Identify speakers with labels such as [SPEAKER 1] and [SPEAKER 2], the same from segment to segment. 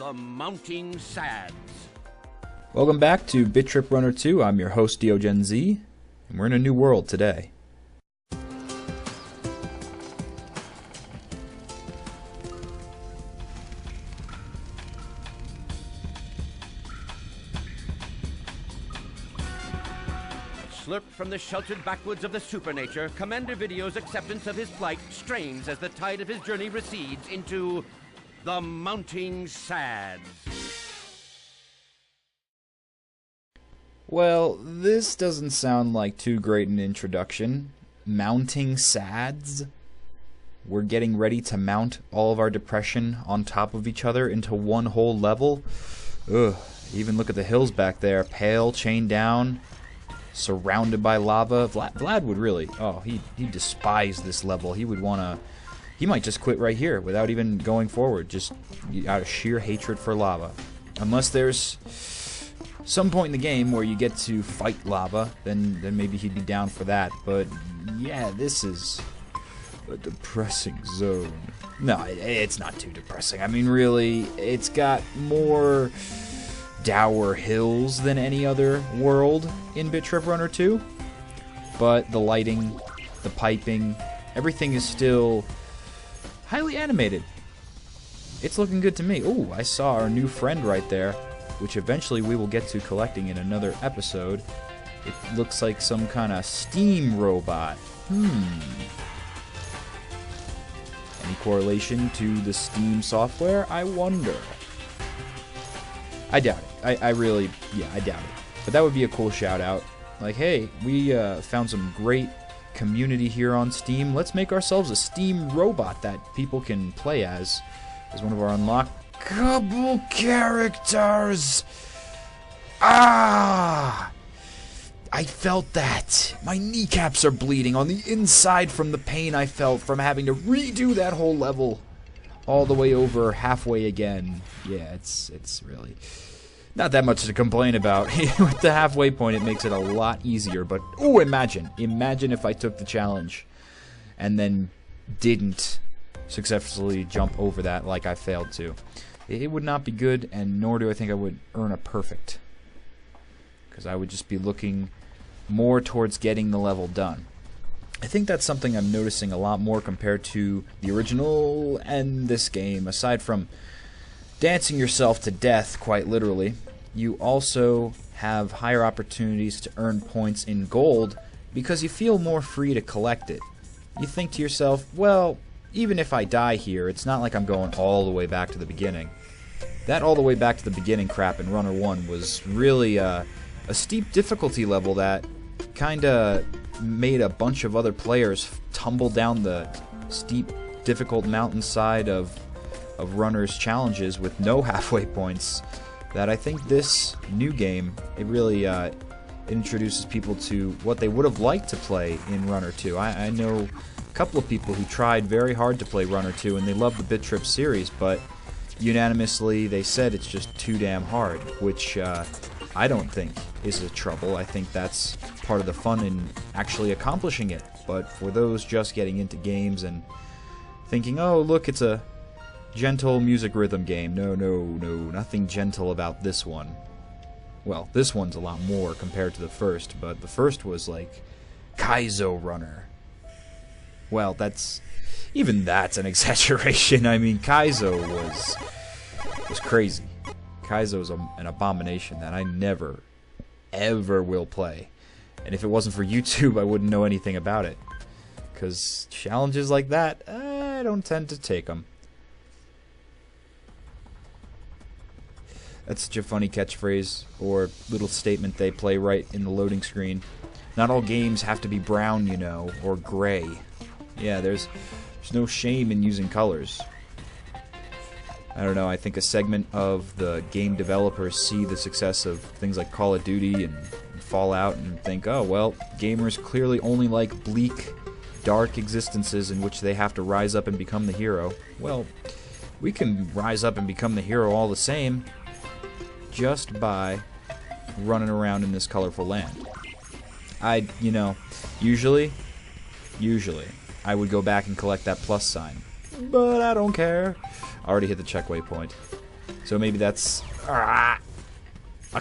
[SPEAKER 1] the mounting sads.
[SPEAKER 2] Welcome back to Bit Trip Runner 2. I'm your host DeoGenZ, and we're in a new world today.
[SPEAKER 1] Slurped from the sheltered backwoods of the supernature, Commander Video's acceptance of his plight strains as the tide of his journey recedes into the mounting sads.
[SPEAKER 2] Well, this doesn't sound like too great an introduction. Mounting sads? We're getting ready to mount all of our depression on top of each other into one whole level? Ugh, even look at the hills back there. Pale, chained down, surrounded by lava. Vlad would really, he'd despise this level. He would want to, he might just quit right here without even going forward, just out of sheer hatred for lava. Unless there's some point in the game where you get to fight lava, then maybe he'd be down for that. But yeah, this is a depressing zone. No, it's not too depressing. I mean, really, it's got more dour hills than any other world in Bit Trip Runner 2. But the lighting, the piping, everything is still highly animated. It's looking good to me. Ooh, I saw our new friend right there, which eventually we will get to collecting in another episode. It looks like some kind of steam robot. Any correlation to the Steam software? I wonder. I doubt it. I really, I doubt it. But that would be a cool shout out. Like, hey, we found some great community here on Steam. Let's make ourselves a Steam robot that people can play as one of our unlockable characters. I felt that. My kneecaps are bleeding on the inside from the pain I felt from having to redo that whole level all the way over halfway again. Yeah, it's really not that much to complain about. With the halfway point, it makes it a lot easier. But ooh, imagine if I took the challenge and then didn't successfully jump over that like I failed to. It would not be good, and nor do I think I would earn a perfect, because I would just be looking more towards getting the level done. I think that's something I'm noticing a lot more compared to the original and this game. Aside from dancing yourself to death, quite literally, you also have higher opportunities to earn points in gold because you feel more free to collect it. You think to yourself, well, even if I die here, it's not like I'm going all the way back to the beginning. That all the way back to the beginning crap in Runner 1 was really a steep difficulty level that kinda made a bunch of other players tumble down the steep, difficult mountainside of Runner's challenges with no halfway points. That I think this new game, it really introduces people to what they would have liked to play in Runner 2. I know a couple of people who tried very hard to play Runner 2 and they love the Bit Trip series, but unanimously they said it's just too damn hard, which I don't think is a trouble. I think that's part of the fun in actually accomplishing it. But for those just getting into games and thinking, oh look, it's a gentle music rhythm game. No, nothing gentle about this one. Well, this one's a lot more compared to the first, but the first was like Kaizo Runner. Well, that's an exaggeration. I mean, Kaizo was crazy. Kaizo's an abomination that I never, ever will play. And if it wasn't for YouTube, I wouldn't know anything about it. Because challenges like that, I don't tend to take them. That's such a funny catchphrase or little statement they play right in the loading screen. Not all games have to be brown, you know, or gray. Yeah, there's no shame in using colors. I don't know, I think a segment of the game developers see the success of things like Call of Duty and Fallout and think, oh, well, gamers clearly only like bleak, dark existences in which they have to rise up and become the hero. Well, we can rise up and become the hero all the same, just by running around in this colorful land. Usually, I would go back and collect that plus sign. But I don't care. I already hit the check waypoint. So maybe that's a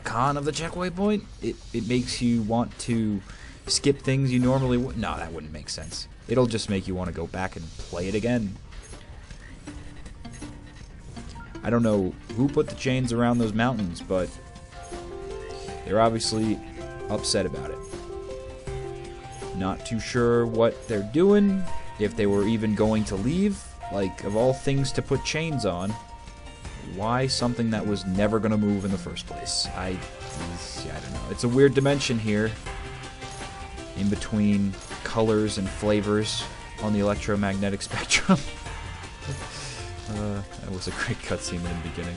[SPEAKER 2] con of the check waypoint. It makes you want to skip things you normally would. No, that wouldn't make sense. It'll just make you want to go back and play it again. I don't know who put the chains around those mountains, but they're obviously upset about it. Not too sure what they're doing, if they were even going to leave. Like, of all things to put chains on, why something that was never going to move in the first place? I don't know. It's a weird dimension here, in between colors and flavors on the electromagnetic spectrum. That was a great cutscene in the beginning.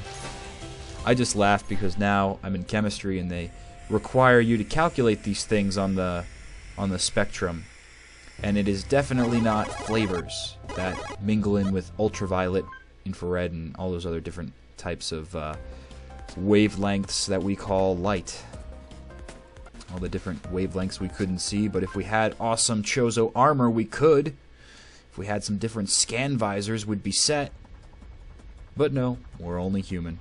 [SPEAKER 2] I just laughed because now I'm in chemistry and they require you to calculate these things on the spectrum, and it is definitely not flavors that mingle in with ultraviolet, infrared, and all those other different types of wavelengths that we call light. All the different wavelengths we couldn't see, but if we had awesome Chozo armor, we could. If we had some different scan visors, we'd be set. But no, we're only human.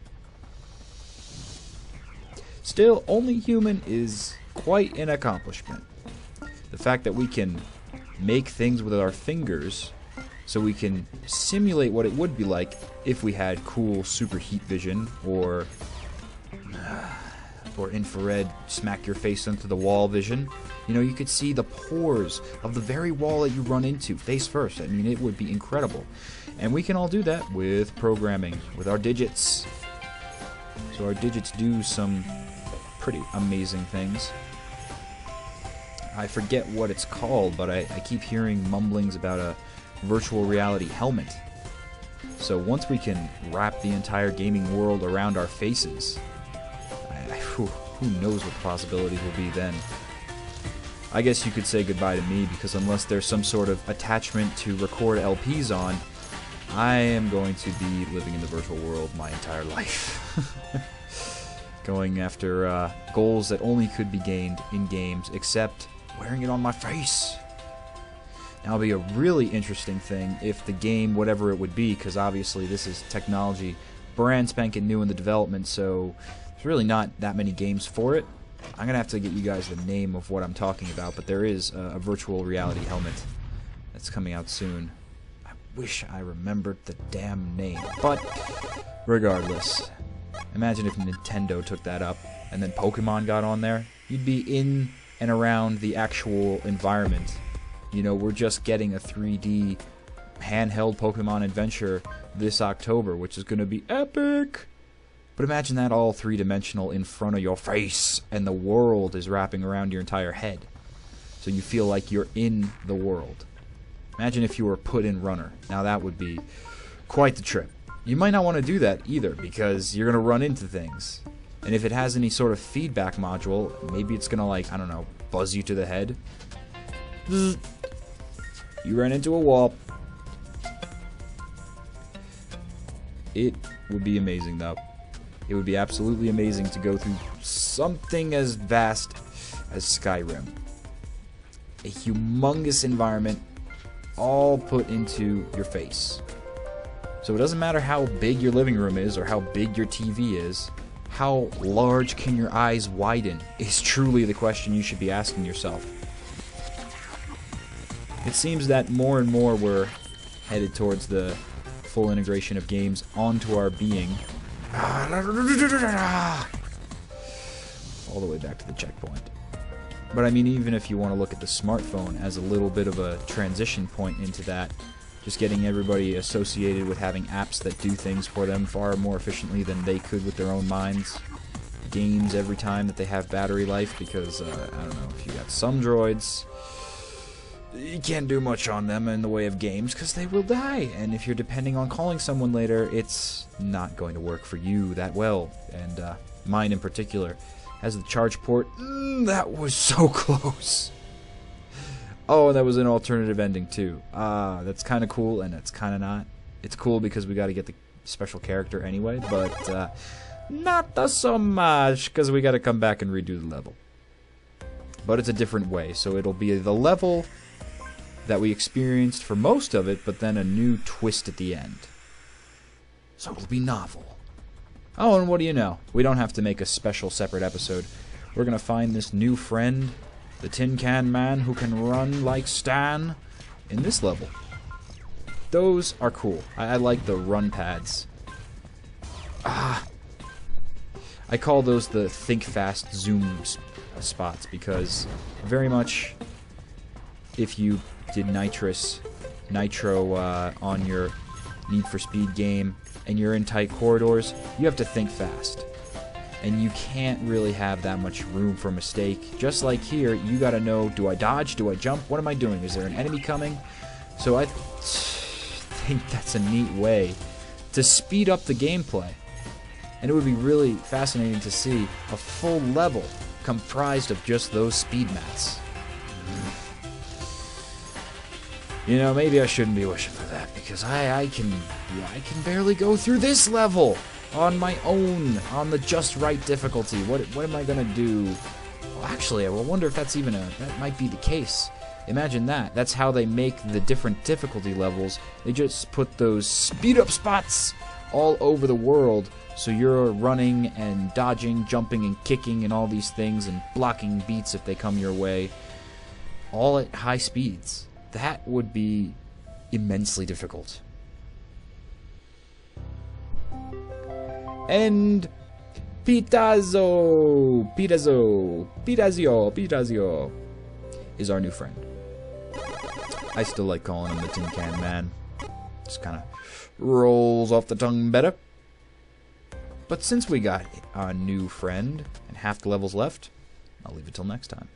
[SPEAKER 2] Still, only human is quite an accomplishment. The fact that we can make things with our fingers so we can simulate what it would be like if we had cool super heat vision or infrared smack your face into the wall vision. You know, you could see the pores of the very wall that you run into face first. I mean, it would be incredible. And we can all do that with programming, with our digits. So our digits do some pretty amazing things. I forget what it's called, but I keep hearing mumblings about a virtual reality helmet. So once we can wrap the entire gaming world around our faces, who knows what the possibilities will be then. I guess you could say goodbye to me, because unless there's some sort of attachment to record LPs on, I am going to be living in the virtual world my entire life. Going after goals that only could be gained in games, except wearing it on my face. Now, it'll be a really interesting thing if the game, whatever it would be, because obviously this is technology brand spanking new in the development, so there's really not that many games for it. I'm going to have to get you guys the name of what I'm talking about, but there is a virtual reality helmet that's coming out soon. I wish I remembered the damn name, but regardless, imagine if Nintendo took that up and then Pokemon got on there. You'd be in and around the actual environment. You know, we're just getting a 3D handheld Pokemon adventure this October, which is going to be epic. But imagine that all three-dimensional in front of your face, and the world is wrapping around your entire head. So you feel like you're in the world. Imagine if you were put in Runner. Now that would be quite the trip. You might not want to do that either, because you're going to run into things. And if it has any sort of feedback module, maybe it's going to, like, I don't know, buzz you to the head. You ran into a wall. It would be amazing, though. It would be absolutely amazing to go through something as vast as Skyrim. A humongous environment, all put into your face. So it doesn't matter how big your living room is or how big your TV is, how large can your eyes widen is truly the question you should be asking yourself. It seems that more and more we're headed towards the full integration of games onto our being. All the way back to the checkpoint. But I mean, even if you want to look at the smartphone as a little bit of a transition point into that, just getting everybody associated with having apps that do things for them far more efficiently than they could with their own minds. Games every time that they have battery life, because, I don't know, if you got some droids, you can't do much on them in the way of games because they will die, and if you're depending on calling someone later, it's not going to work for you that well. And mine in particular has the charge port. That was so close. Oh, and that was an alternative ending too. That's kind of cool, and it's kind of not. It's cool because we got to get the special character anyway, but not so much because we got to come back and redo the level. But it's a different way, so it'll be the level that we experienced for most of it, but then a new twist at the end. So it'll be novel. Oh, and what do you know? We don't have to make a special separate episode. We're gonna find this new friend, the Tin Can Man who can run like Stan, in this level. Those are cool. I like the run pads. I call those the think fast zoom spots because very much if you did Nitro on your Need for Speed game and you're in tight corridors, you have to think fast. And you can't really have that much room for mistake. Just like here, you gotta know, do I dodge? Do I jump? What am I doing? Is there an enemy coming? So I think that's a neat way to speed up the gameplay. And it would be really fascinating to see a full level comprised of just those speed mats. You know, maybe I shouldn't be wishing for that, because I can barely go through this level on my own, on the just right difficulty. What am I gonna do? Well, actually, I wonder if that's even that might be the case. Imagine that. That's how they make the different difficulty levels. They just put those speed up spots all over the world, so you're running and dodging, jumping and kicking and all these things and blocking beats if they come your way, all at high speeds. That would be immensely difficult. And Pitazio is our new friend. I still like calling him the Tin Can Man. Just kind of rolls off the tongue better. But since we got a new friend and half the levels left, I'll leave it till next time.